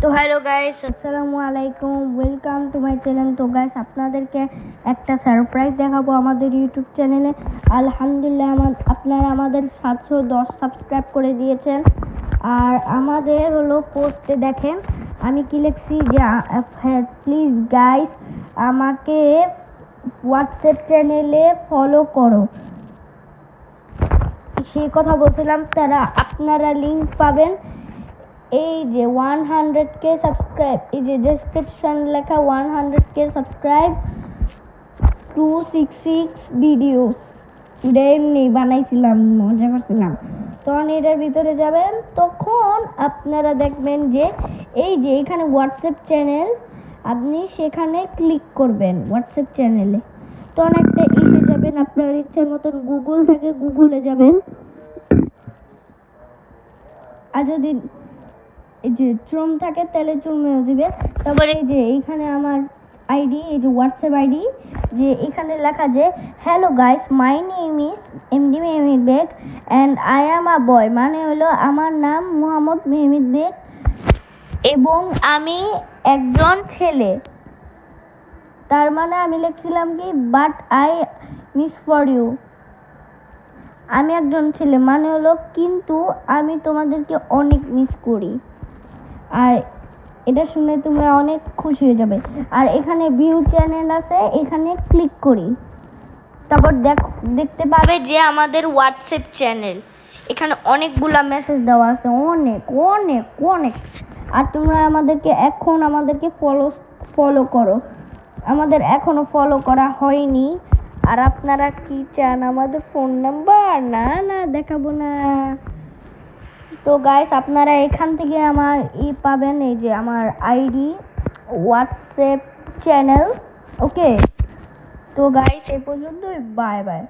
তো hello guys, আসসালামু আলাইকুম, ওয়েলকাম টু মাই চ্যানেল। তো গাইস, আপনাদেরকে একটা সারপ্রাইজ দেখাবো আমাদের ইউটিউব চ্যানেলে। আলহামদুলিল্লাহ, আপনারা আমাদের 710 সাবস্ক্রাইব করে দিয়েছেন। আর আমাদের হলো পোস্টে দেখেন আমি কি লিখছি যে প্লিজ গাইস আমাকে হোয়াটসঅ্যাপ চ্যানেলে ফলো করো। সেই কথা বলছিলাম, আপনারা লিংক পাবেন এই যে 100K সাবস্ক্রাইব, এই যে ডেসক্রিপশন লেখা 100K সাবস্ক্রাইব 266 ভিডিওস এমনি বানাইছিলাম, মজা করছিলাম। তখন এটার ভিতরে যাবেন, তখন আপনারা দেখবেন যে এই যে এখানে হোয়াটসঅ্যাপ চ্যানেল, আপনি সেখানে ক্লিক করবেন হোয়াটসঅ্যাপ চ্যানেলে। তখন একটা এসে যাবেন, আপনার ইচ্ছার মতন গুগল থেকে গুগলে যাবেন। আর যদি এই যে চুম থাকে তাহলে চুমেও দিবে। তারপরে এই যে এইখানে আমার আইডি, এই যে হোয়াটসঅ্যাপ আইডি, যে এখানে লেখা যে hello guys, my name is MD Mehmid Beg and I am a boy, মানে হলো আমার নাম মোহাম্মদ মেহমিদ বেগ এবং আমি একজন ছেলে। তার মানে আমি লিখছিলাম কি, but I miss for you, আমি একজন ছেলে, মানে হলো কিন্তু আমি তোমাদেরকে অনেক মিস করি। আর এটা শুনে তোমরা অনেক খুশি হয়ে যাবে। আর এখানে ভিউ চ্যানেল আছে, এখানে ক্লিক করি, তারপর দেখতে পাবে যে আমাদের হোয়াটসঅ্যাপ চ্যানেল, এখানে অনেকগুলা মেসেজ দেওয়া আছে, অনেক অনেক অনেক। আর তোমরা আমাদেরকে ফলো করো, আমাদের এখনো ফলো করা হয়নি। আর আপনারা কি চান, আমাদের ফোন নাম্বার? না না, দেখাবো না। তো গাইস, আপনারা এখান থেকে আমার পাবেন, এই যে আমার আইডি, হোয়াটসঅ্যাপ চ্যানেল। ওকে, তো গাইস এই পর্যন্তই, বাই বাই।